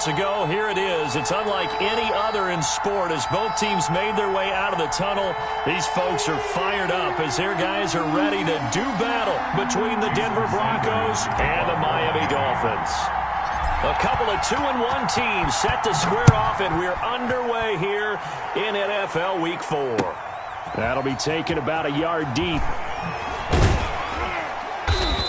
minutes ago, here it is. It's unlike any other in sport as both teams made their way out of the tunnel. These folks are fired up as their guys are ready to do battle between the Denver Broncos and the Miami Dolphins. A couple of 2-1 teams set to square off, and we're underway here in NFL Week 4. That'll be taken about a yard deep.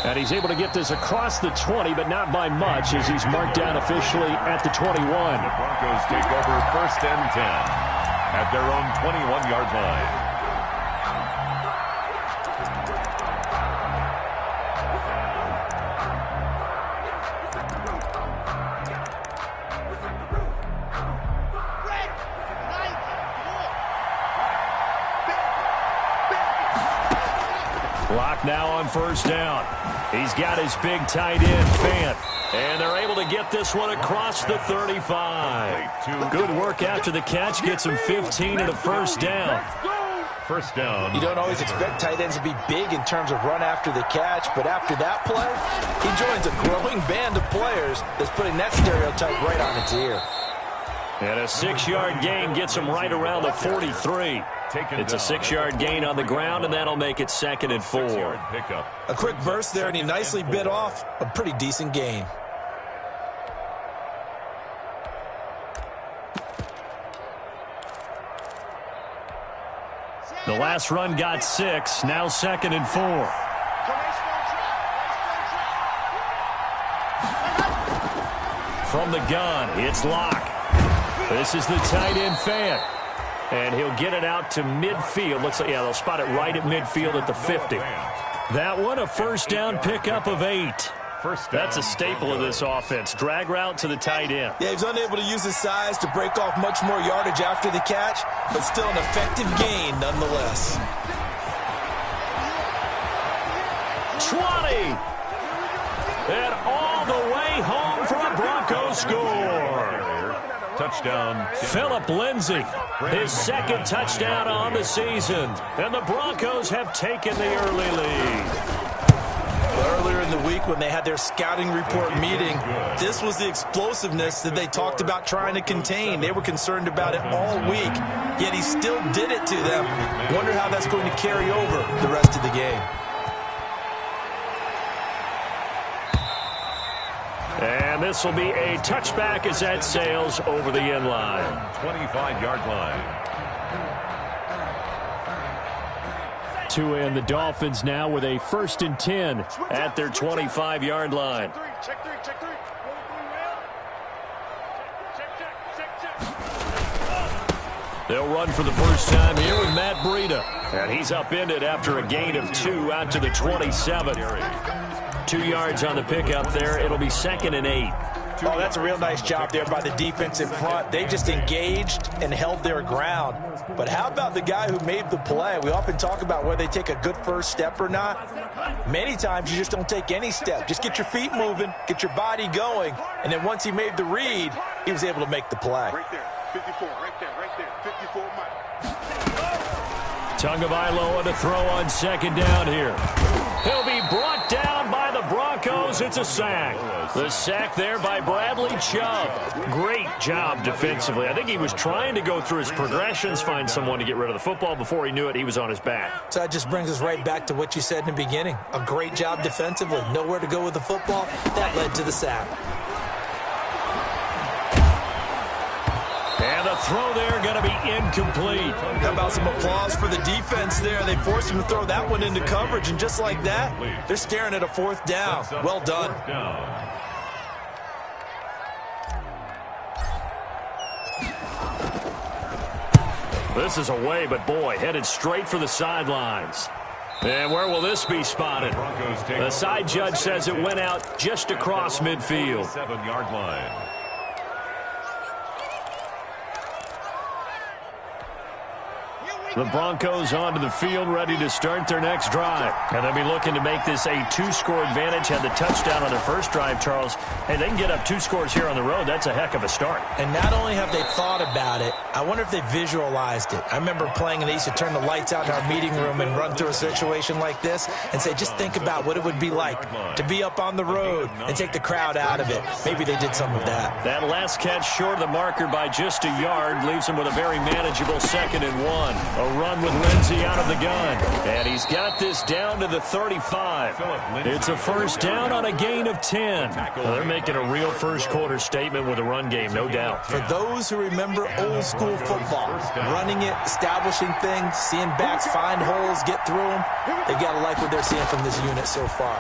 And he's able to get this across the 20, but not by much as he's marked down officially at the 21. The Broncos take over 1st and 10 at their own 21-yard line. Clock now on 1st down. He's got his big tight end, Fant. And they're able to get this one across the 35. Good work after the catch. Gets him 15 and a 1st down. 1st down. You don't always expect tight ends to be big in terms of run after the catch, but after that play, he joins a growing band of players that's putting that stereotype right on its ear. And a 6-yard gain gets him right around the 43. It's a 6-yard gain on the ground, and that'll make it 2nd and 4. A quick burst there, and he nicely bit off a pretty decent gain. The last run got 6, now 2nd and 4. From the gun, it's Locke. This is the tight end, Fant. And he'll get it out to midfield. Looks like, yeah, they'll spot it right at midfield at the 50. That one, a 1st down pickup of 8. That's a staple of this offense. Drag route to the tight end. Yeah, he's unable to use his size to break off much more yardage after the catch, but still an effective gain nonetheless. 20! And all the way home for a Broncos score. Touchdown. Phillip Lindsay, his 2nd touchdown on the season. And the Broncos have taken the early lead. Earlier in the week when they had their scouting report meeting, this was the explosiveness that they talked about trying to contain. They were concerned about it all week, yet he still did it to them. Wonder how that's going to carry over the rest of the game. And this will be a touchback as that sails over the end line. 25-yard line. Tua and the Dolphins now with a 1st and 10 at their 25-yard line. They'll run for the first time here with Matt Breida. And he's upended after a gain of 2 out to the 27. 2 yards on the pickup there. It'll be 2nd and 8. Oh, that's a real nice job there by the defense in front. They just engaged and held their ground. But how about the guy who made the play? We often talk about whether they take a good first step or not. Many times you just don't take any step. Just get your feet moving, get your body going, and then once he made the read, he was able to make the play. Right there, 54, right there, 54 miles. Tagovailoa to throw on 2nd down here. He'll be brought down by the Broncos. It's a sack. The sack there by Bradley Chubb. Great job defensively. I think he was trying to go through his progressions, find someone to get rid of the football. Before he knew it, he was on his back. So that just brings us right back to what you said in the beginning. A great job defensively. Nowhere to go with the football. That led to the sack. And the throw there going to be incomplete. How about some applause for the defense there? They forced him to throw that one into coverage, and just like that, they're staring at a 4th down. Well done. This is away, but boy, headed straight for the sidelines. And where will this be spotted? The side judge says it went out just across midfield. 7-yard line. The Broncos onto the field, ready to start their next drive. And they'll be looking to make this a 2-score advantage. Had the touchdown on their first drive, Charles. Hey, they can get up 2 scores here on the road. That's a heck of a start. And not only have they thought about it, I wonder if they visualized it. I remember playing, and they used to turn the lights out in our meeting room and run through a situation like this and say, just think about what it would be like to be up on the road and take the crowd out of it. Maybe they did some of that. That last catch short of the marker by just a yard leaves him with a very manageable 2nd and 1. A run with Lindsey out of the gun. And he's got this down to the 35. It's a first down on a gain of 10. Well, they're making a real first-quarter statement with a run game, no doubt. For those who remember old-school football, running it, establishing things, seeing backs find holes, get through them, they've got to like what they're seeing from this unit so far.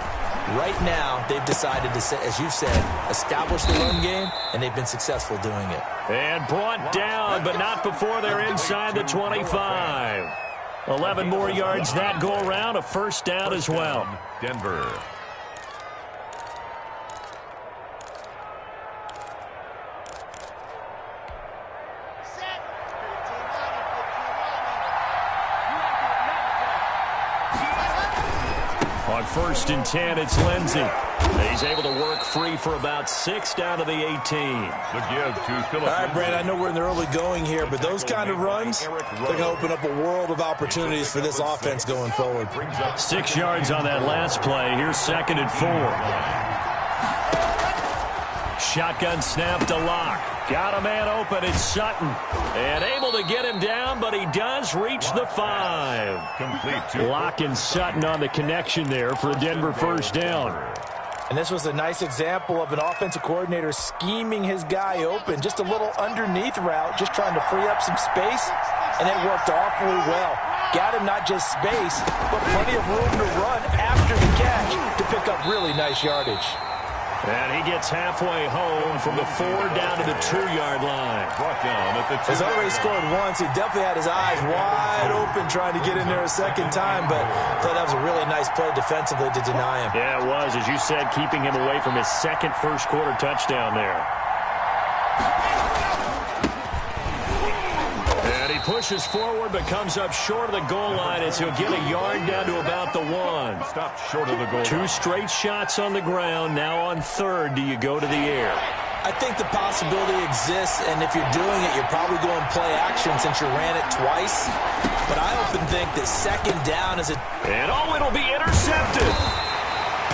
Right now, they've decided to, as you said, establish the run game, and they've been successful doing it. And brought down, but not before they're inside the 25. 11 more yards that go around, a first down as well. Denver. On 1st and 10, it's Lindsey. He's able to work free for about 6 down to the 18. The give to Philip. All right, Brandon, I know we're in the early going here, but those kind of runs, they're going to open up a world of opportunities for this offense going forward. 6 yards on that last play. Here's 2nd and 4. Shotgun snap to Locke. Got a man open. It's Sutton. And able to get him down, but he does reach the 5. Complete. Locke and Sutton on the connection there for a Denver first down. And this was a nice example of an offensive coordinator scheming his guy open. Just a little underneath route, just trying to free up some space, and it worked awfully well. Got him not just space, but plenty of room to run after the catch to pick up really nice yardage. And he gets halfway home from the 4 down to the 2-yard line. Brought down at the 2. He's already scored once. He definitely had his eyes wide open trying to get in there a second time, but I thought that was a really nice play defensively to deny him. Yeah, it was. As you said, keeping him away from his second first-quarter touchdown there. And he pushes forward but comes up short of the goal line as he'll get a yard down to about the 1. Stopped short of the goal. 2 straight shots on the ground. Now on 3rd, do you go to the air? I think the possibility exists, and if you're doing it, you're probably going play action since you ran it twice. But I often think that 2nd down is a... And it'll be intercepted.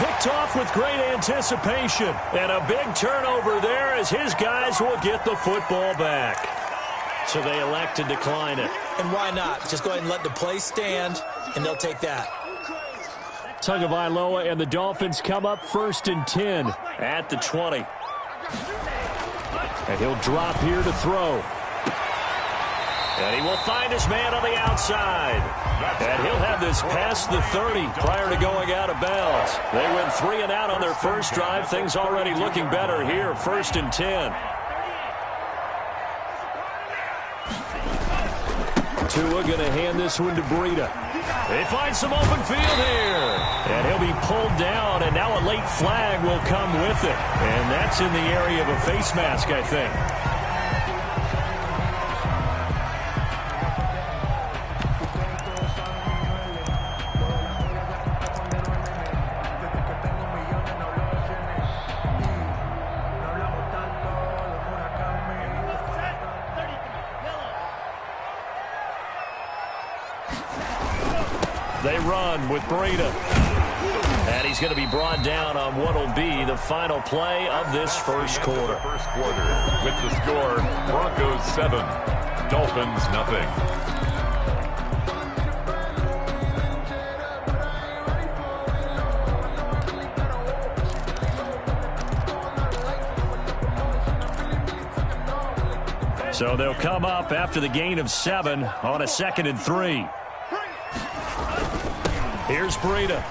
Picked off with great anticipation. And a big turnover there as his guys will get the football back. So they elect to decline it. And why not? Just go ahead and let the play stand, and they'll take that. Tagovailoa and the Dolphins come up 1st and 10 at the 20. And he'll drop here to throw. And he will find his man on the outside. And he'll have this past the 30 prior to going out of bounds. They went 3 and out on their first drive. Things already looking better here, 1st and 10. Tua going to hand this one to Breida. They find some open field here. And he'll be pulled down, and now a late flag will come with it. And that's in the area of a face mask, I think. They run with Breida. And he's going to be brought down on what will be the final play of this first quarter. First quarter with the score, Broncos 7, Dolphins nothing. So they'll come up after the gain of 7 on a 2nd and 3. Here's Breida.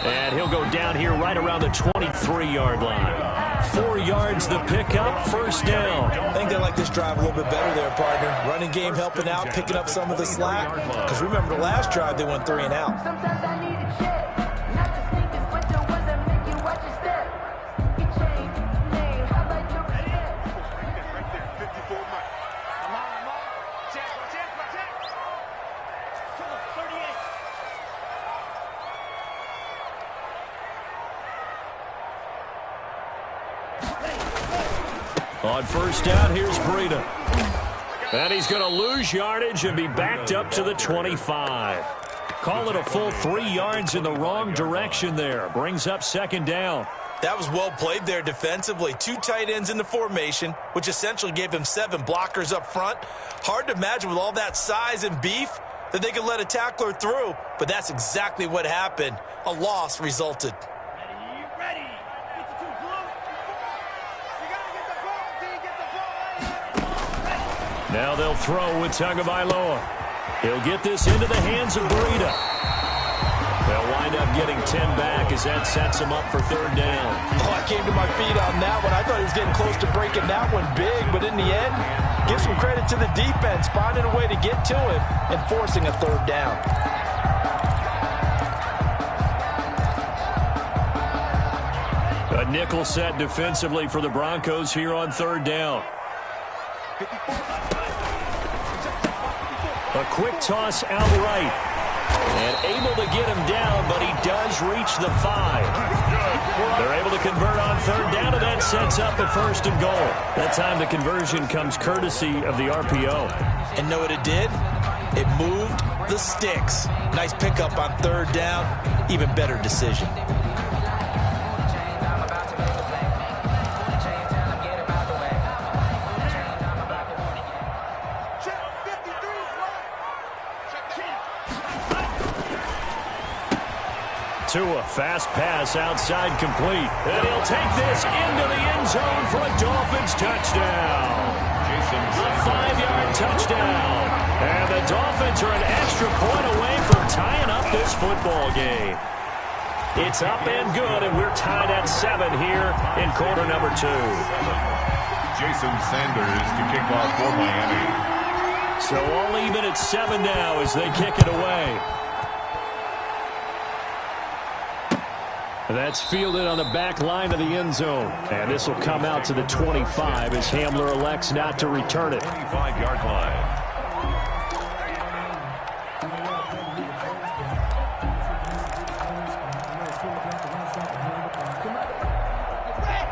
And he'll go down here right around the 23-yard line. 4 yards the pickup, first down. I think they like this drive a little bit better there, partner. Running game helping out, picking up some of the slack. Because remember, the last drive they went 3 and out. On first down, here's Breida. And he's going to lose yardage and be backed up to the 25. Call it a full 3 yards in the wrong direction there. Brings up second down. That was well played there defensively. 2 tight ends in the formation, which essentially gave him 7 blockers up front. Hard to imagine with all that size and beef that they could let a tackler through, but that's exactly what happened. A loss resulted. Now they'll throw with Tagovailoa. He'll get this into the hands of Breida. They'll wind up getting 10 back as that sets him up for third down. Oh, I came to my feet on that one. I thought he was getting close to breaking that one big, but in the end, give some credit to the defense, finding a way to get to him and forcing a third down. A nickel set defensively for the Broncos here on third down. A quick toss out right. And able to get him down, but he does reach the 5. They're able to convert on third down, and that sets up a first and goal. That time the conversion comes courtesy of the RPO. And know what it did? It moved the sticks. Nice pickup on third down. Even better decision. Tua, fast pass outside complete. And he'll take this into the end zone for a Dolphins touchdown. A 5-yard touchdown. And the Dolphins are an extra point away from tying up this football game. It's up and good, and we're tied at 7 here in quarter number 2. Jason Sanders to kick off for Miami. So all even at 7 now as they kick it away. That's fielded on the back line of the end zone. And this will come out to the 25 as Hamler elects not to return it. 25-yard line.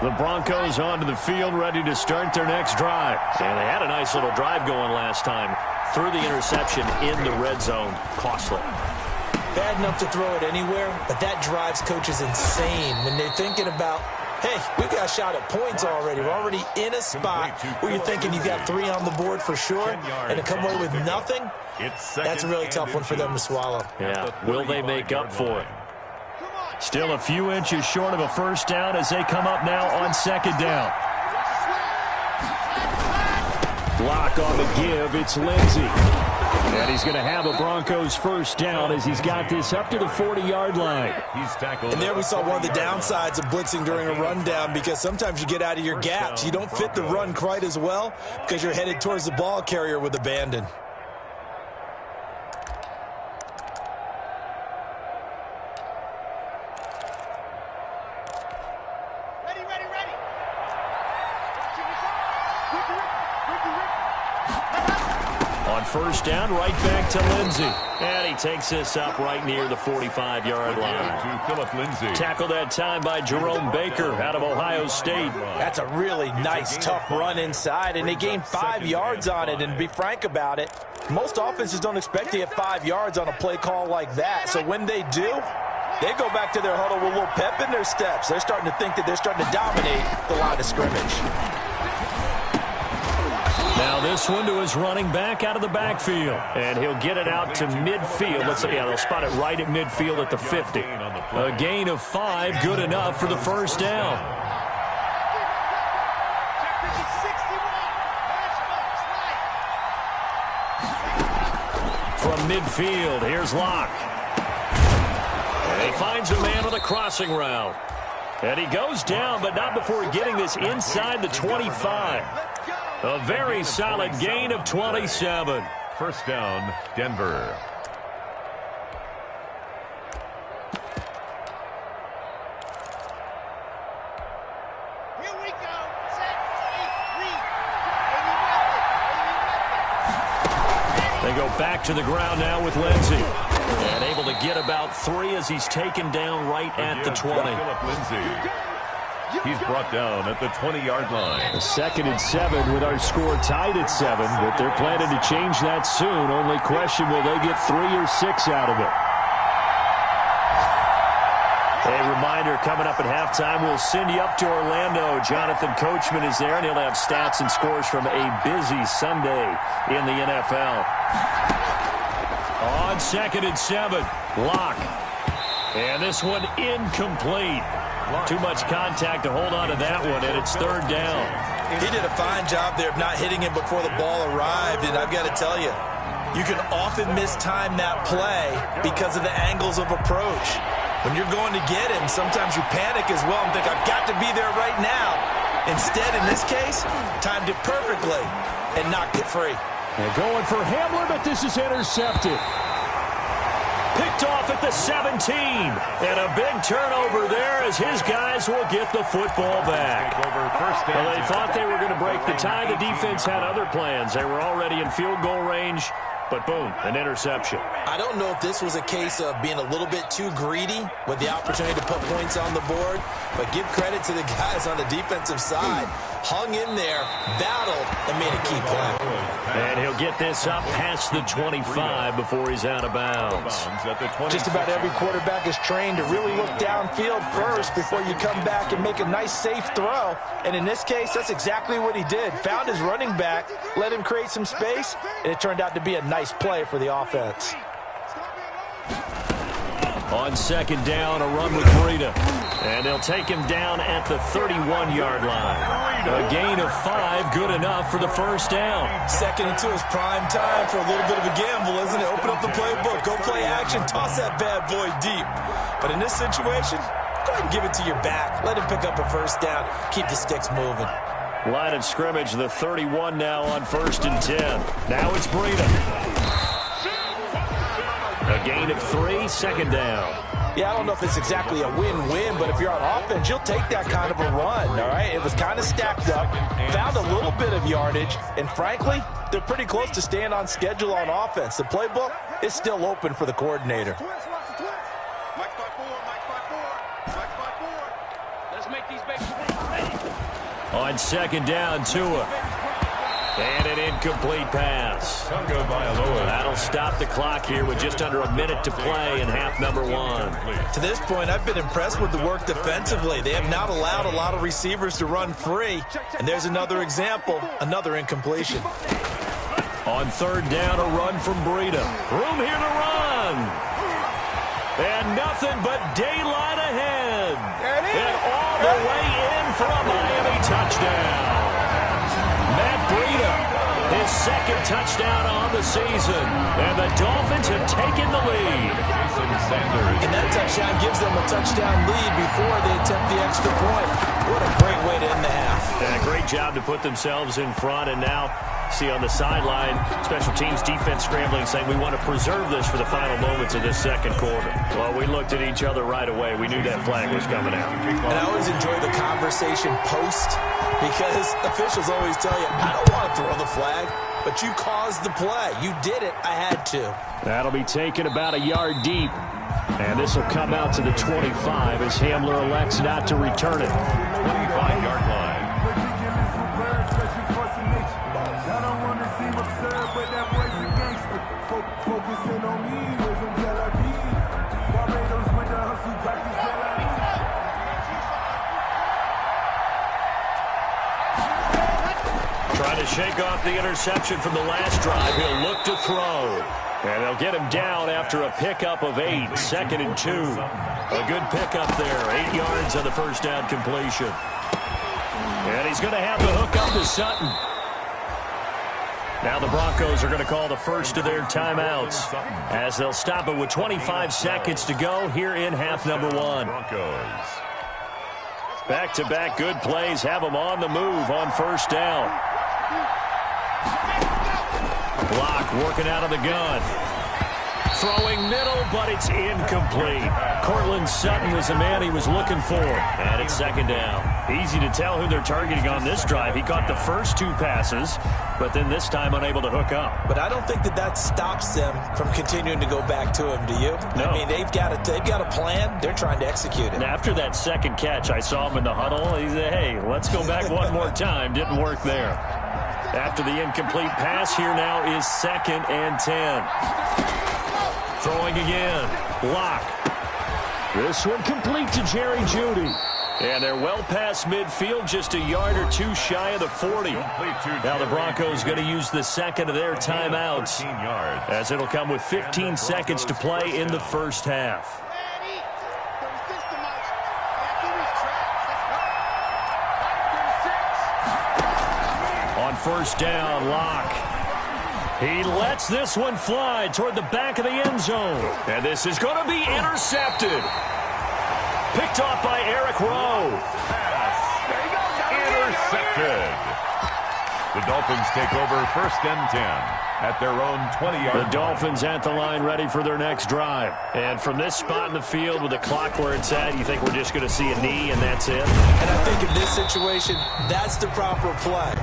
The Broncos onto the field, ready to start their next drive. And they had a nice little drive going last time. Threw the interception in the red zone. Costly. Bad enough to throw it anywhere, but that drives coaches insane when they're thinking about, hey, we got a shot at points already. We're already in a spot where you're thinking you got 3 on the board for sure, and to come away with nothing, that's a really tough one for them to swallow. Yeah, will they make up for it? Still a few inches short of a first down as they come up now on second down. Block on the give, it's Lindsey. And he's going to have a Broncos first down as he's got this up to the 40-yard line. He's tackled. And there we saw one of the downsides of blitzing during a rundown, because sometimes you get out of your gaps. You don't fit the run quite as well because you're headed towards the ball carrier with abandon. First down, right back to Lindsey. And he takes this up right near the 45-yard line. To Philip Lindsey. Tackled that time by Jerome Baker out of Ohio State. That's a really nice, tough run inside, and they gained 5 yards on it. And to be frank about it, most offenses don't expect to get 5 yards on a play call like that. So when they do, they go back to their huddle with a little pep in their steps. They're starting to think that they're starting to dominate the line of scrimmage. Now this one to his running back out of the backfield. And he'll get it out to midfield. They'll spot it right at midfield at the 50. A gain of 5, good enough for the first down. From midfield, here's Locke. And he finds a man on a crossing route. And he goes down, but not before getting this inside the 25. A very solid gain of 27. First down, Denver. Here we go. Set, read. They go back to the ground now with Lindsey. And able to get about 3 as he's taken down right at the 20. Philip Lindsey. He's brought down at the 20-yard line. A 2nd and 7 with our score tied at 7, but they're planning to change that soon. Only question, will they get 3 or 6 out of it? A reminder, coming up at halftime, we'll send you up to Orlando. Jonathan Coachman is there, and he'll have stats and scores from a busy Sunday in the NFL. On 2nd and 7, Locke. And this one incomplete. Too much contact to hold on to that one, and it's 3rd down. He did a fine job there of not hitting him before the ball arrived, and I've got to tell you, you can often mistime that play because of the angles of approach. When you're going to get him, sometimes you panic as well and think, I've got to be there right now. Instead, in this case, timed it perfectly and knocked it free. And going for Hamler, but this is intercepted. Picked off at the 17. And a big turnover there as his guys will get the football back. Well, they thought they were going to break the tie. The defense had other plans. They were already in field goal range. But boom, an interception. I don't know if this was a case of being a little bit too greedy with the opportunity to put points on the board, but give credit to the guys on the defensive side. Hung in there, battled, and made a key play. And he'll get this up past the 25 before he's out of bounds. Just about every quarterback is trained to really look downfield first before you come back and make a nice, safe throw. And in this case, that's exactly what he did. Found his running back, let him create some space, and it turned out to be a nice play for the offense. On 2nd down, a run with Breida. And they'll take him down at the 31-yard line. A gain of 5, good enough for the 1st down. 2nd and 2 is prime time for a little bit of a gamble, isn't it? Open up the playbook, go play action, toss that bad boy deep. But in this situation, go ahead and give it to your back. Let him pick up a 1st down, keep the sticks moving. Line of scrimmage, the 31 now on 1st and 10. Now it's Breida. A gain of 3, 2nd down. Yeah, I don't know if it's exactly a win-win, but if you're on offense, you'll take that kind of a run, all right? It was kind of stacked up, found a little bit of yardage, and frankly, they're pretty close to staying on schedule on offense. The playbook is still open for the coordinator. Let's make these babies. On 2nd down, Tua. And an incomplete pass. That'll stop the clock here with just under a minute to play in half number 1. To this point, I've been impressed with the work defensively. They have not allowed a lot of receivers to run free. And there's another example, another incompletion. On 3rd down, a run from Breida. Room here to run. And nothing but daylight ahead. And all the way in for a Miami touchdown. Matt Breida, his 2nd touchdown on the season. And the Dolphins have taken the lead. And that touchdown gives them a touchdown lead before they attempt the extra point. What a great way to end the half. And a great job to put themselves in front. And now, see on the sideline, special teams defense scrambling, saying we want to preserve this for the final moments of this 2nd quarter. Well, we looked at each other right away. We knew that flag was coming out. And I always enjoy the conversation post, because officials always tell you, I don't want to throw the flag, but you caused the play. You did it. I had to. That'll be taken about a yard deep. And this will come out to the 25 as Hamler elects not to return it. 25-yard line. Trying to shake off the interception from the last drive. He'll look to throw. And they'll get him down after a pickup of 8. 2nd and 2. A good pickup there. 8 yards on the 1st down completion. And he's going to have the hook up to Sutton. Now the Broncos are going to call the first of their timeouts as they'll stop it with 25 seconds to go here in half number 1. Back-to-back good plays have them on the move on 1st down. Block working out of the gun. Throwing middle, but it's incomplete. Cortland Sutton was the man he was looking for. And it's second down. Easy to tell who they're targeting on this drive. He caught the first 2 passes, but then this time unable to hook up. But I don't think that stops them from continuing to go back to him, do you? No. I mean, they've got a plan. They're trying to execute it. And after that second catch, I saw him in the huddle. He said, hey, let's go back one more time. Didn't work there. After the incomplete pass, here now is 2nd and 10. Throwing again. Lock. This one complete to Jerry Jeudy. And they're well past midfield, just a yard or 2 shy of the 40. Now the Broncos going to use the second of their timeouts, as it'll come with 15 seconds to play in the first half. On first down, Lock. He lets this one fly toward the back of the end zone. And this is going to be intercepted. Picked off by Eric Rowe. Intercepted. The Dolphins take over 1st and 10 at their own 20-yard line. The Dolphins at the line ready for their next drive. And from this spot in the field with the clock where it's at, you think we're just going to see a knee and that's it? And I think in this situation, that's the proper play.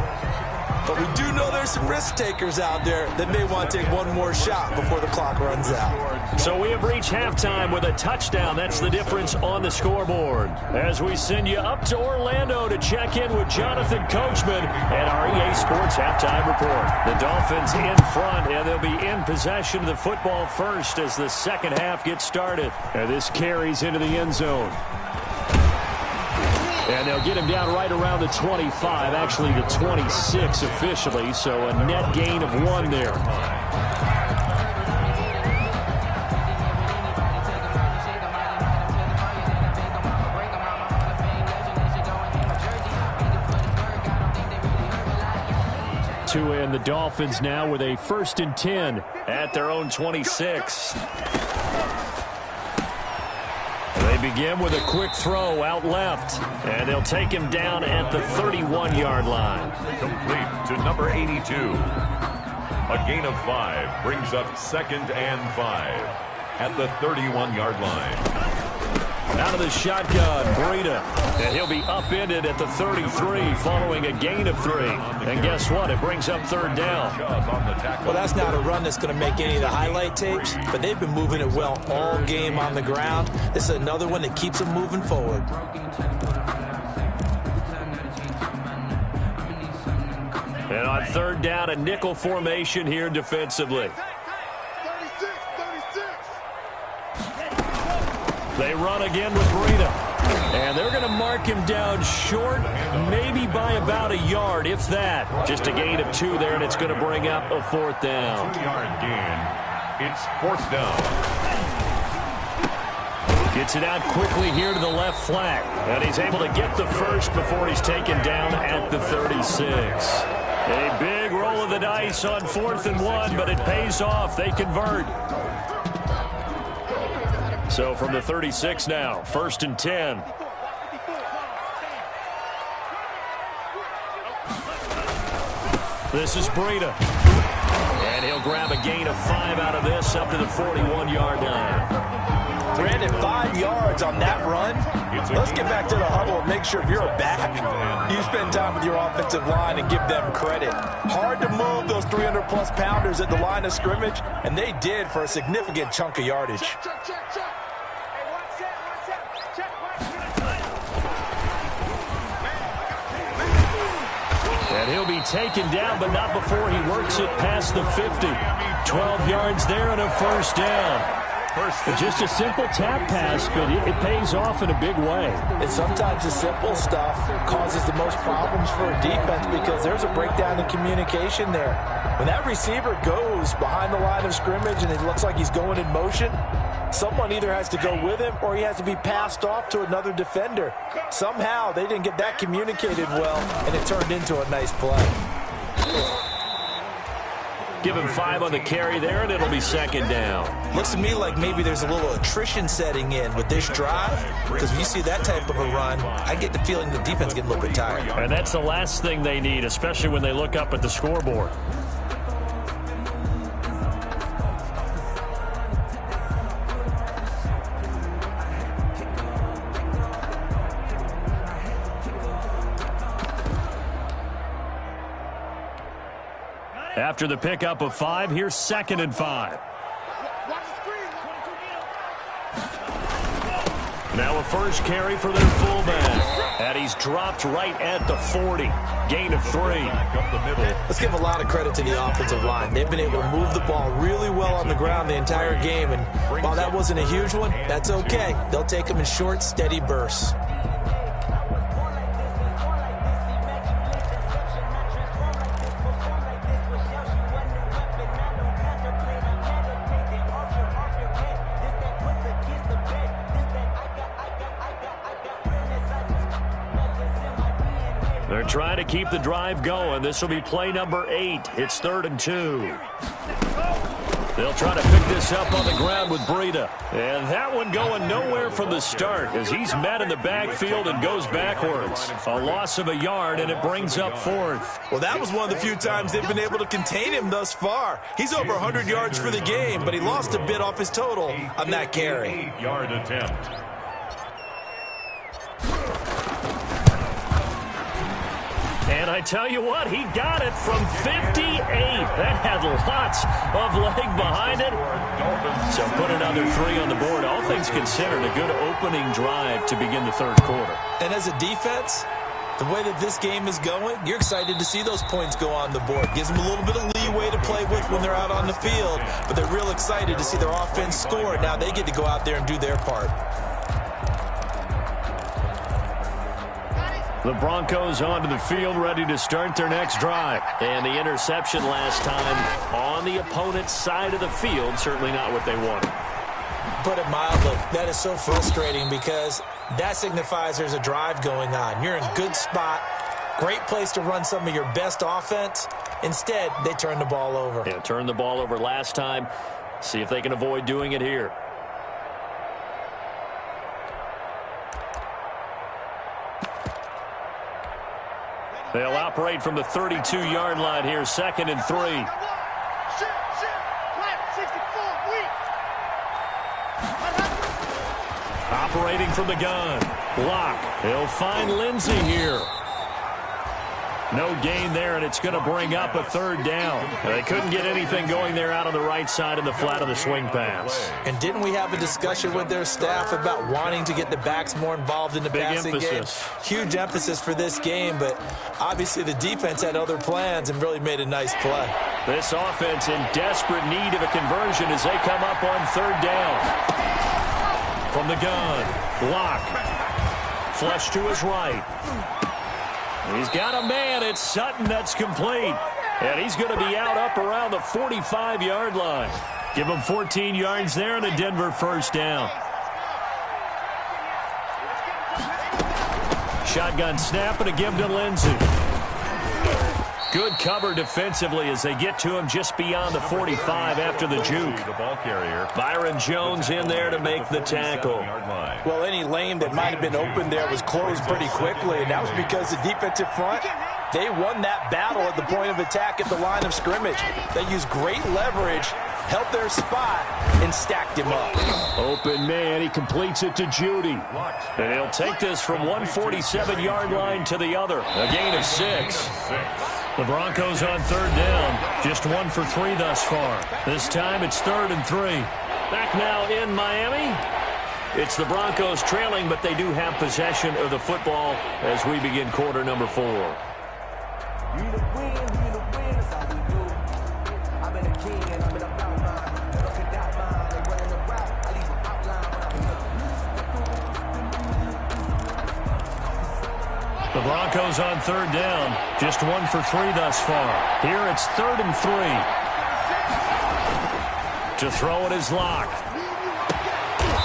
But we do know there's some risk takers out there that may want to take one more shot before the clock runs out. So we have reached halftime with a touchdown. That's the difference on the scoreboard. As we send you up to Orlando to check in with Jonathan Coachman and our EA Sports Halftime Report. The Dolphins in front, and they'll be in possession of the football first as the second half gets started. And this carries into the end zone. And they'll get him down right around the 25, actually the 26 officially, so a net gain of 1 there. To end the Dolphins now with a 1st and 10 at their own 26. They begin with a quick throw out left, and they'll take him down at the 31-yard line. Complete to number 82. A gain of 5 brings up 2nd and 5 at the 31-yard line. Out of the shotgun, Breida, and he'll be upended at the 33 following a gain of 3. And guess what? It brings up 3rd down. Well, that's not a run that's going to make any of the highlight tapes, but they've been moving it well all game on the ground. This is another one that keeps them moving forward. And on 3rd down, a nickel formation here defensively. They run again with Breida. And they're going to mark him down short, maybe by about a yard, if that. Just a gain of 2 there, and it's going to bring up a 4th down. 2-yard gain. It's 4th down. Gets it out quickly here to the left flat. And he's able to get the first before he's taken down at the 36. A big roll of the dice on 4th and 1, but it pays off. They convert. So from the 36 now, 1st and 10. This is Breida. And he'll grab a gain of 5 out of this up to the 41-yard line. Brandon, 5 yards on that run. Let's get back to the huddle and make sure if you're a back, you spend time with your offensive line and give them credit. Hard to move those 300-plus pounders at the line of scrimmage, and they did for a significant chunk of yardage. And he'll be taken down, but not before he works it past the 50. 12 yards there and a 1st down. Just a simple tap pass, but it pays off in a big way. And sometimes the simple stuff causes the most problems for a defense because there's a breakdown in communication there. When that receiver goes behind the line of scrimmage and it looks like he's going in motion, someone either has to go with him or he has to be passed off to another defender. Somehow they didn't get that communicated well, and it turned into a nice play. Give him 5 on the carry there, and it'll be 2nd down. Looks to me like maybe there's a little attrition setting in with this drive, because when you see that type of a run, I get the feeling the defense getting a little bit tired. And that's the last thing they need, especially when they look up at the scoreboard. After the pickup of 5, here's 2nd and 5. Now a first carry for their fullback. And he's dropped right at the 40. Gain of 3. Let's give a lot of credit to the offensive line. They've been able to move the ball really well on the ground the entire game. And while that wasn't a huge one, that's okay. They'll take them in short, steady bursts. They're trying to keep the drive going. This will be play number 8. It's 3rd and 2. They'll try to pick this up on the ground with Breida. And that one going nowhere from the start as he's met in the backfield and goes backwards. A loss of a yard, and it brings up 4th. Well, that was one of the few times they've been able to contain him thus far. He's over 100 yards for the game, but he lost a bit off his total on that carry. 8-yard attempt. And I tell you what, he got it from 58. That had lots of leg behind it. So put another 3 on the board. All things considered, a good opening drive to begin the 3rd quarter. And as a defense, the way that this game is going, you're excited to see those points go on the board. Gives them a little bit of leeway to play with when they're out on the field. But they're real excited to see their offense score. Now they get to go out there and do their part. The Broncos onto the field, ready to start their next drive. And the interception last time on the opponent's side of the field, certainly not what they wanted. Put it mildly, that is so frustrating because that signifies there's a drive going on. You're in a good spot, great place to run some of your best offense. Instead, they turn the ball over. Yeah, turned the ball over last time. See if they can avoid doing it here. They'll operate from the 32-yard line here, 2nd and 3. Operating from the gun. Block. They'll find Lindsey here. No gain there, and it's going to bring up a 3rd down. They couldn't get anything going there out on the right side in the flat of the swing pass. And didn't we have a discussion with their staff about wanting to get the backs more involved in the passing game? Huge emphasis for this game, but obviously the defense had other plans and really made a nice play. This offense in desperate need of a conversion as they come up on 3rd down. From the gun, block. Flush to his right. He's got a man. It's Sutton. That's complete. And he's going to be out up around the 45-yard line. Give him 14 yards there and a Denver 1st down. Shotgun snap and a give to Lindsey. Good cover defensively as they get to him just beyond the 45 after the juke. The ball carrier. Byron Jones in there to make the tackle. Well, any lane that might have been open there was closed pretty quickly, and that was because the defensive front, they won that battle at the point of attack at the line of scrimmage. They used great leverage, held their spot, and stacked him up. Open man, he completes it to Judy. And he'll take this from 147-yard line to the other. A gain of 6. The Broncos on 3rd down. Just 1 for 3 thus far. This time it's 3rd and 3. Back now in Miami. It's the Broncos trailing, but they do have possession of the football as we begin quarter number 4. The Broncos on 3rd down. Just 1 for 3 thus far. Here it's 3rd and 3. To throw it is Locke.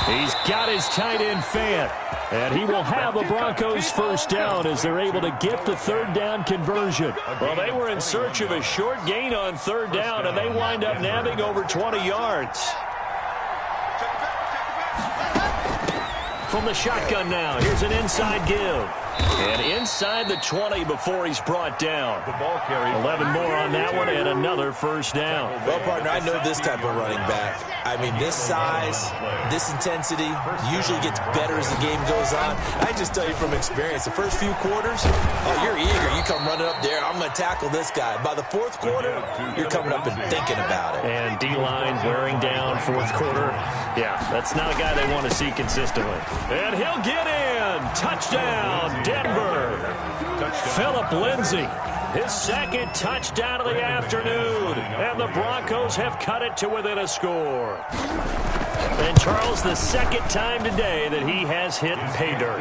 He's got his tight end Fant. And he will have the Broncos 1st down as they're able to get the 3rd down conversion. Well, they were in search of a short gain on 3rd down, and they wind up nabbing over 20 yards. From the shotgun now, here's an inside give. And inside the 20 before he's brought down. The ball carried. 11 more on that one and another first down. Well, partner, I know this type of running back. I mean, this size, this intensity usually gets better as the game goes on. I just tell you from experience, the first few quarters, oh, you're eager. You come running up there, I'm going to tackle this guy. By the fourth quarter, you're coming up and thinking about it. And D-line wearing down fourth quarter. Yeah, that's not a guy they want to see consistently. And he'll get in. Touchdown, Denver. Phillip Lindsay, his second touchdown of the afternoon. And the Broncos have cut it to within a score. And Charles, the second time today that he has hit pay dirt.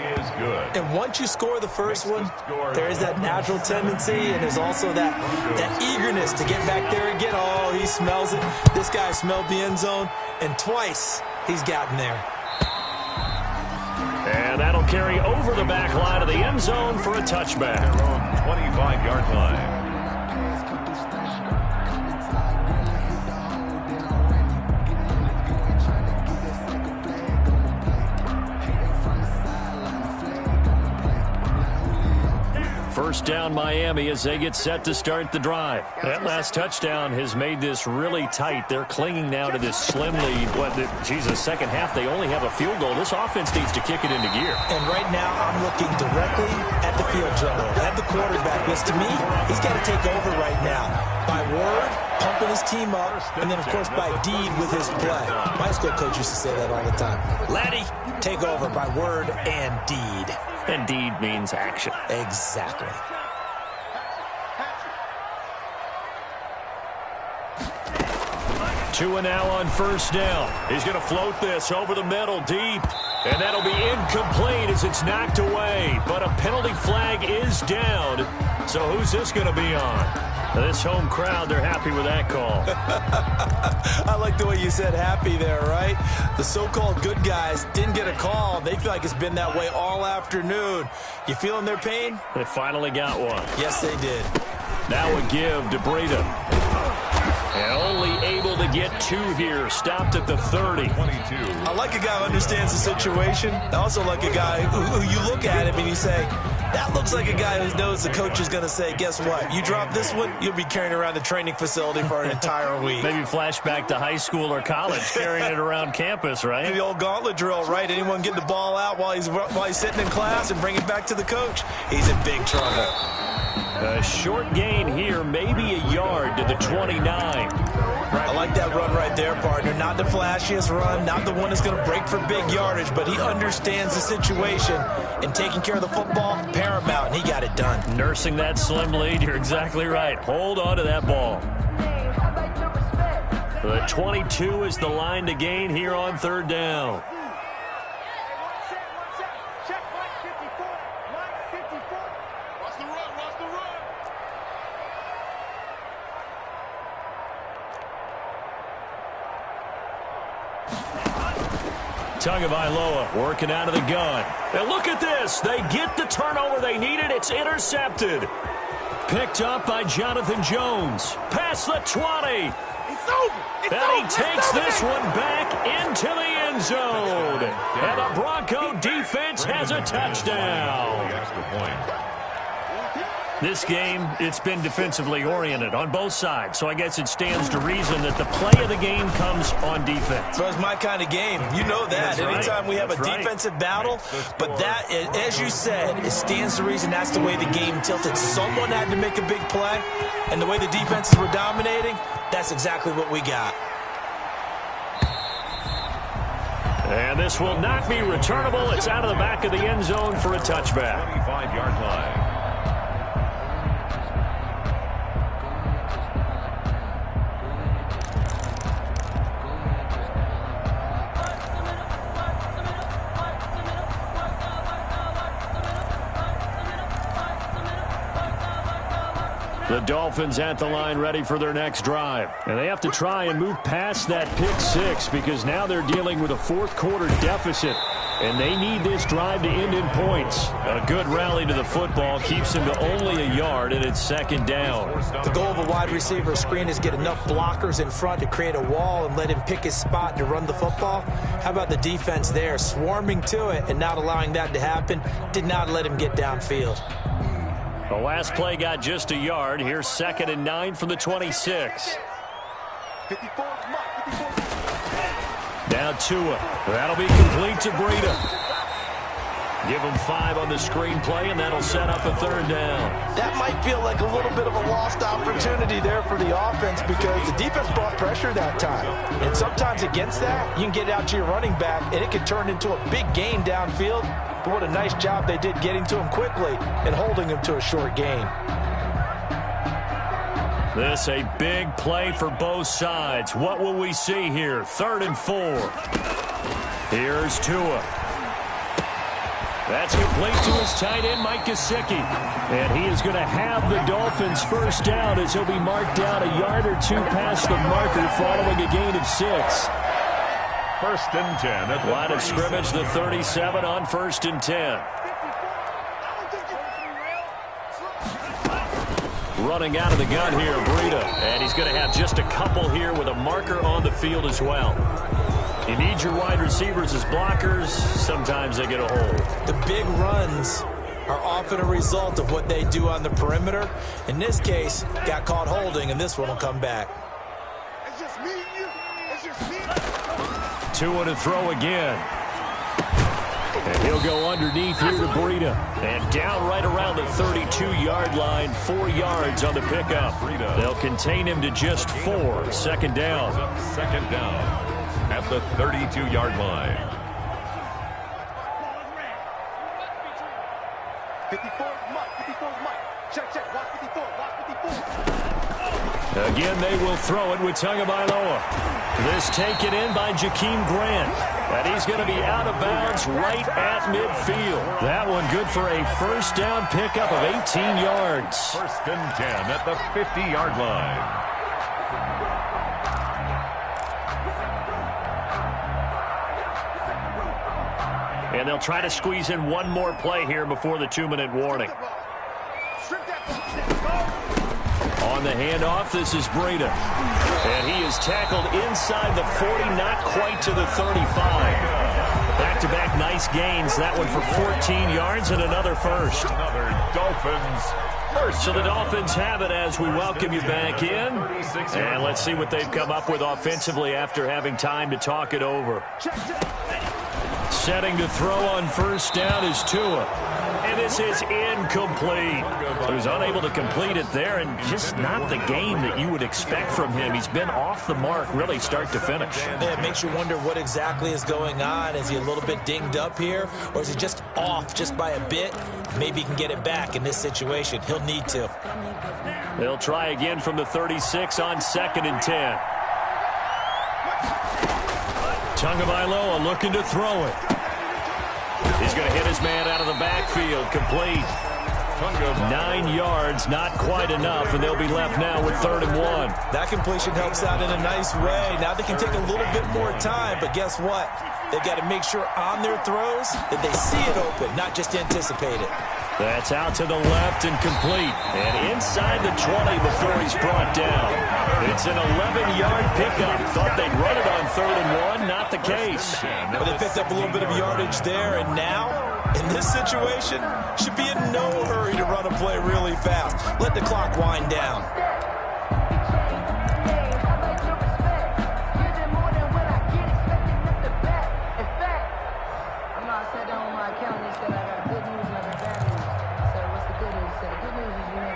And once you score the first one, there is that natural tendency, and there's also that eagerness to get back there again. Oh, he smells it. This guy smelled the end zone, and twice he's gotten there. And that'll carry over the back line of the end zone for a touchback. Their own 25-yard line. First down Miami as they get set to start the drive. That last touchdown has made this really tight. They're clinging now to this slim lead. Second half, they only have a field goal. This offense needs to kick it into gear. And right now, I'm looking directly at the field general, at the quarterback, which to me, he's got to take over right now. By word, pumping his team up, and then, of course, by deed with his play. My school coach used to say that all the time. Laddie, take over by word and deed. And deed means action. Exactly. Two and now on first down. He's going to float this over the middle deep. And that'll be incomplete as it's knocked away. But a penalty flag is down. So who's this going to be on? This home crowd, they're happy with that call. I like the way you said happy there, right? The so-called good guys didn't get a call. They feel like it's been that way all afternoon. You feeling their pain? They finally got one. Yes, they did. Now a give to Breida. And only able to get two here. Stopped at the 30. 22. I like a guy who understands the situation. I also like a guy who you look at him and you say, that looks like a guy who knows the coach is going to say, guess what? You drop this one, you'll be carrying around the training facility for an entire week. Maybe flashback to high school or college, carrying it around campus, right? The old gauntlet drill, right? Anyone get the ball out while he's sitting in class and bring it back to the coach? He's in big trouble. A short gain here, maybe a yard to the 29. I like that run right there, partner. Not the flashiest run, not the one that's going to break for big yardage, but he understands the situation, and taking care of the football, paramount, and he got it done. Nursing that slim lead, you're exactly right. Hold on to that ball. The 22 is the line to gain here on third down. Tagovailoa working out of the gun. And look at this. They get the turnover they needed. It's intercepted. Picked up by Jonathan Jones. Past the 20. It's over. And he takes this one back into the end zone. And the Bronco defense has a touchdown. Extra point. This game, it's been defensively oriented on both sides, so I guess it stands to reason that the play of the game comes on defense. So it's my kind of game. You know that. That's Anytime right. we have a defensive battle, but that, as you said, it stands to reason that's the way the game tilted. Someone had to make a big play, and the way the defenses were dominating, that's exactly what we got. And this will not be returnable. It's out of the back of the end zone for a touchback. 25-yard line. The Dolphins at the line ready for their next drive. And they have to try and move past that pick six because now they're dealing with a fourth quarter deficit. and they need this drive to end in points. A good rally to the football keeps him to only a yard, and it's second down. The goal of a wide receiver screen is get enough blockers in front to create a wall and let him pick his spot to run the football. How about the defense there, swarming to it and not allowing that to happen? Did not let him get downfield. The last play got just a yard. Here's 2nd and 9 from the 26. Now Tua. That'll be complete to Breida. Give him 5 on the screenplay, and that'll set up a 3rd down. That might feel like a little bit of a lost opportunity there for the offense because the defense brought pressure that time. And sometimes against that, you can get out to your running back, and it can turn into a big gain downfield. But what a nice job they did getting to him quickly and holding him to a short gain. This a big play for both sides. What will we see here? 3rd and 4. Here's Tua. That's complete to his tight end, Mike Gesicki. And he is going to have the Dolphins first down as he'll be marked down a yard or 2 past the marker following a gain of 6. 1st and 10 at the line of scrimmage, the 37 on 1st and 10. Running out of the gun here, Breida. And he's going to have just a couple here with a marker on the field as well. You need your wide receivers as blockers. Sometimes they get a hold. The big runs are often a result of what they do on the perimeter. In this case, got caught holding, and this one will come back. It's just me and you. It's just me and you. Tua to throw again. And he'll go underneath here to Breida. And down right around the 32-yard line, 4 yards on the pickup. They'll contain him to just 4. 2nd down. 2nd down at the 32-yard line. 54 Mike. Check. Watch 54. Again, they will throw it with Tagovailoa. This taken in by Jakeem Grant. And he's going to be out of bounds right at midfield. That one good for a 1st down pickup of 18 yards. 1st and 10 at the 50-yard line. And they'll try to squeeze in one more play here before the 2-minute warning. On the handoff, this is Breida. And he is tackled inside the 40, not quite to the 35. Back-to-back nice gains. That one for 14 yards and another first. Another Dolphins first. So the Dolphins have it as we welcome you back in. And let's see what they've come up with offensively after having time to talk it over. Setting to throw on 1st down is Tua. And this is incomplete. He was unable to complete it there, and just not the game that you would expect from him. He's been off the mark really start to finish. Yeah, it makes you wonder what exactly is going on. Is he a little bit dinged up here, or is he just off just by a bit? Maybe he can get it back in this situation. He'll need to. They'll try again from the 36 on 2nd and 10. Tagovailoa looking to throw it. He's going to hit his man out of the backfield. Complete. 9 yards, not quite enough, and they'll be left now with 3rd and 1. That completion helps out in a nice way. Now they can take a little bit more time, but guess what? They've got to make sure on their throws that they see it open, not just anticipate it. That's out to the left and complete. And inside the 20 before he's brought down. It's an 11-yard pickup. Thought they'd run it on 3rd and 1. Not the case. But they picked up a little bit of yardage there, and now, in this situation, should be in no hurry to run a play really fast. Let the clock wind down.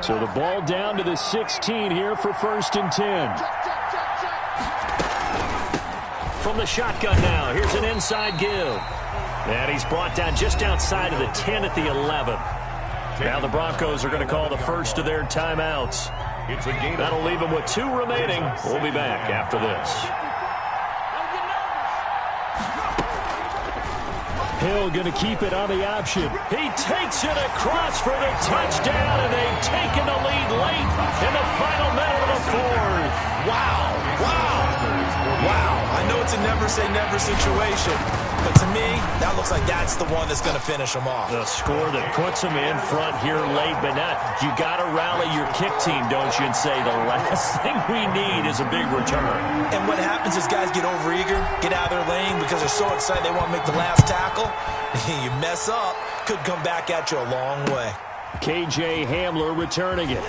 So the ball down to the 16 here for 1st and 10. From the shotgun now, here's an inside give. And he's brought down just outside of the 10 at the 11. Now the Broncos are going to call the first of their timeouts. That'll leave them with 2 remaining. We'll be back after this. Hill going to keep it on the option. He takes it across for the touchdown, and they've taken the lead late in the final minute of the 4th. Wow. I know it's an never say never situation. But to me, that looks like that's the one that's going to finish them off. The score that puts them in front here late, but not. You got to rally your kick team, don't you, and say the last thing we need is a big return. And what happens is guys get overeager, get out of their lane because they're so excited they want to make the last tackle. You mess up, could come back at you a long way. KJ Hamler returning it.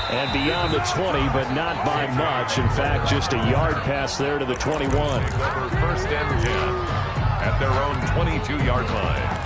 And beyond the 20, but not by much. In fact, just a yard pass there to the 21. First and 10 at their own 22-yard line.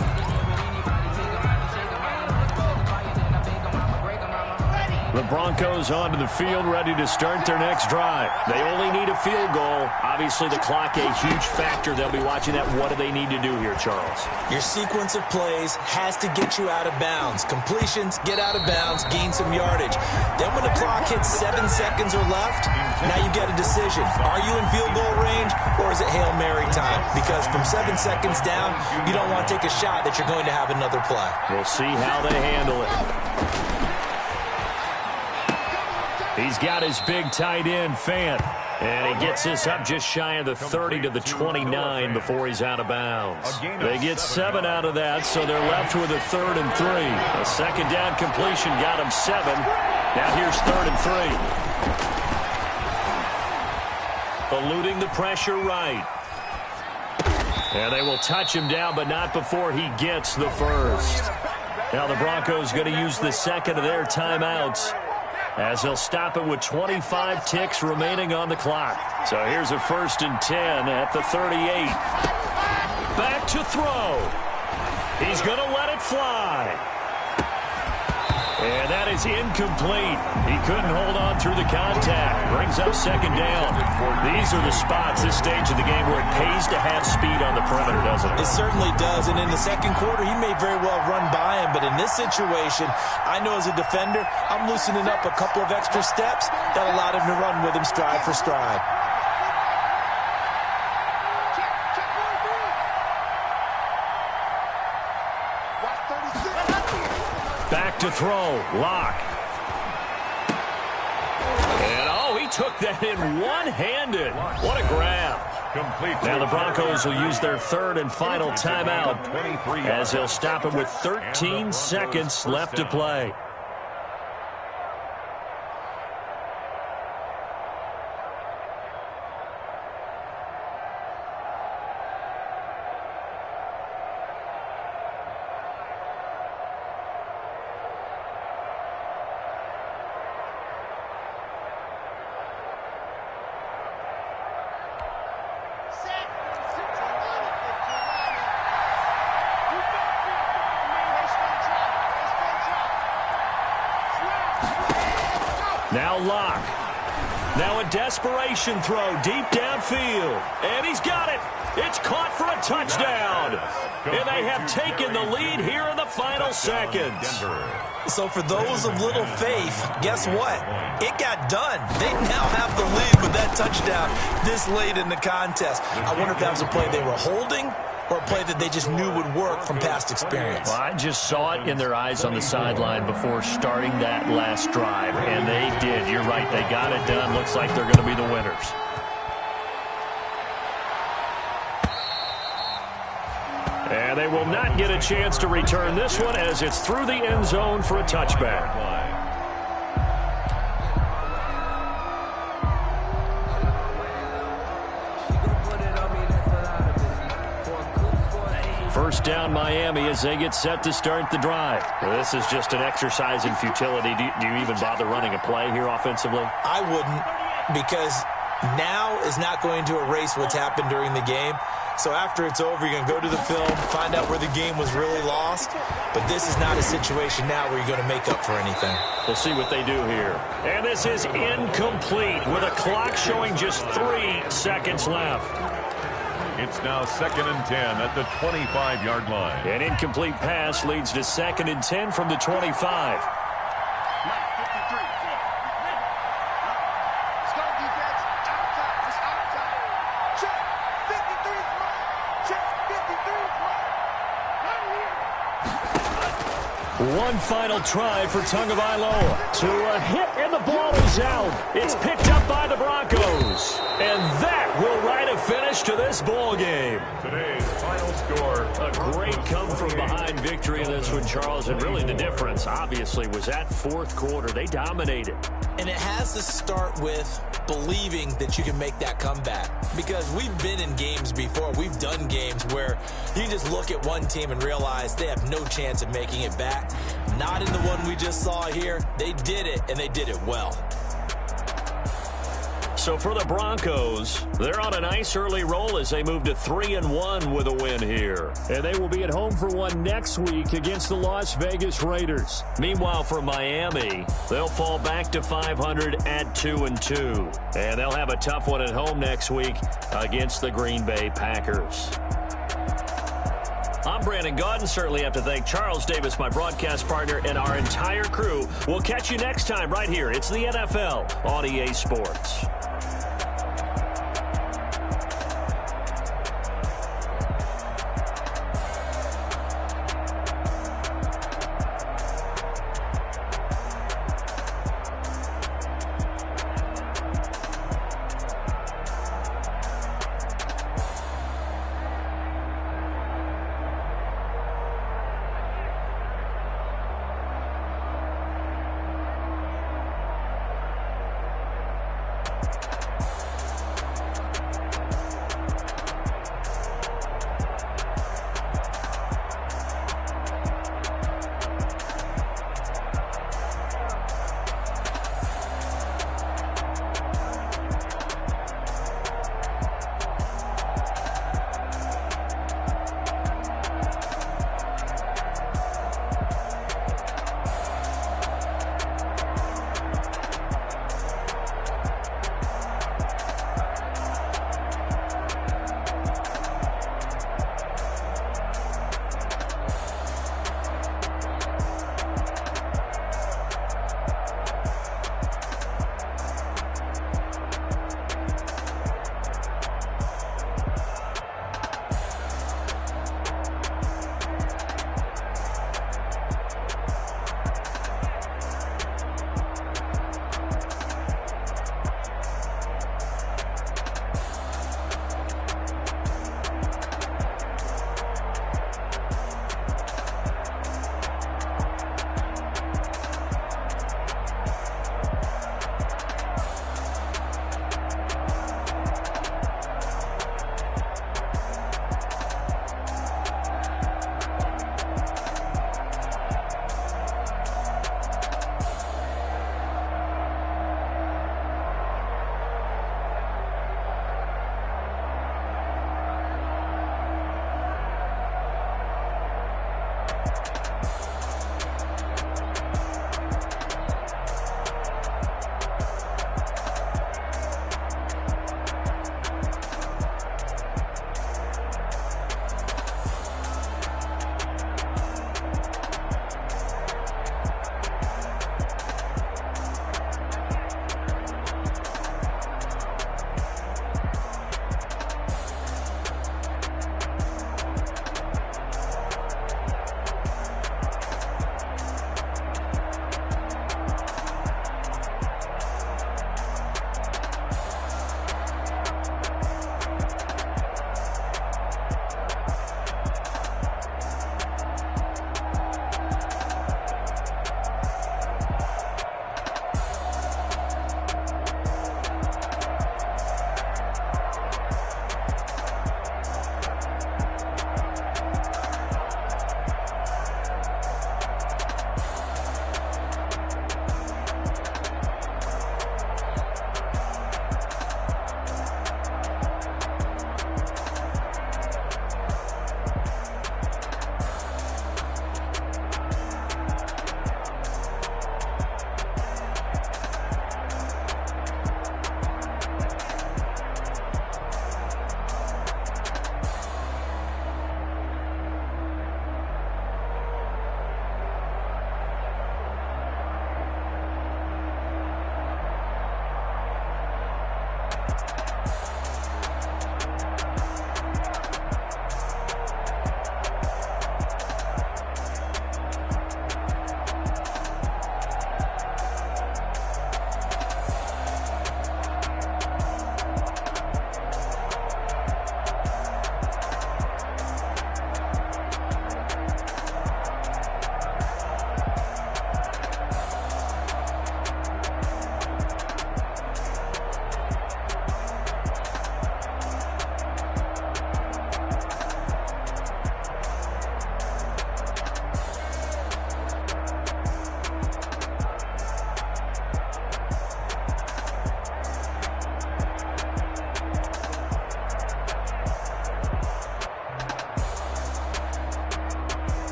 The Broncos onto the field, ready to start their next drive. They only need a field goal. Obviously, the clock a huge factor. They'll be watching that. What do they need to do here, Charles? Your sequence of plays has to get you out of bounds. Completions, get out of bounds, gain some yardage. Then when the clock hits 7 seconds or left, now you get a decision. Are you in field goal range, or is it Hail Mary time? Because from 7 seconds down, you don't want to take a shot that you're going to have another play. We'll see how they handle it. He's got his big tight end, Fant. And he gets this up just shy of the 30 to the 29 before he's out of bounds. They get 7 out of that, so they're left with a 3rd and 3. A second down completion got him 7. Now here's 3rd and 3. Eluding the pressure right. And they will touch him down, but not before he gets the first. Now the Broncos going to use the second of their timeouts, as they'll stop it with 25 ticks remaining on the clock. So here's a 1st and 10 at the 38. Back to throw. He's going to let it fly. And that is incomplete. He couldn't hold on through the contact. Brings up 2nd down. These are the spots, this stage of the game, where it pays to have speed on the perimeter, doesn't it? It certainly does. And in the second quarter, he may very well run by him. But in this situation, I know as a defender, I'm loosening up a couple of extra steps that allowed him to run with him stride for stride. Back to throw. Lock. And, oh, he took that in one-handed. What a grab. Now the Broncos will use their 3rd and final timeout, as they'll stop it with 13 seconds left to play. Now Lock. Now a desperation throw deep downfield. And he's got it. It's caught for a touchdown. And they have taken the lead here in the final seconds. So for those of little faith, guess what? It got done. They now have the lead with that touchdown this late in the contest. I wonder if that was a play they were holding, or a play that they just knew would work from past experience. Well, I just saw it in their eyes on the sideline before starting that last drive, and they did. You're right. They got it done. Looks like they're going to be the winners. And they will not get a chance to return this one, as it's through the end zone for a touchback. First down Miami as they get set to start the drive. Well, this is just an exercise in futility. Do you even bother running a play here offensively? I wouldn't, because now is not going to erase what's happened during the game. So after it's over, you're going to go to the film, find out where the game was really lost. But this is not a situation now where you're going to make up for anything. We'll see what they do here. And this is incomplete with a clock showing just 3 seconds left. It's now 2nd and 10 at the 25-yard line. An incomplete pass leads to 2nd and 10 from the 25. One final try for Tagovailoa. To a hit, and the ball is out. It's picked up by the Broncos. And that will to this ball game. Today's final score. A great come-from-behind victory in this one, Charles. And really the difference, obviously, was that fourth quarter. They dominated. And it has to start with believing that you can make that comeback. Because we've been in games before. We've done games where you just look at one team and realize they have no chance of making it back. Not in the one we just saw here. They did it, and they did it well. So for the Broncos, they're on a nice early roll as they move to 3-1 with a win here. And they will be at home for one next week against the Las Vegas Raiders. Meanwhile, for Miami, they'll fall back to 500 at 2-2. And they'll have a tough one at home next week against the Green Bay Packers. I'm Brandon Gaudin. Certainly have to thank Charles Davis, my broadcast partner, and our entire crew. We'll catch you next time right here. It's the NFL on EA Sports.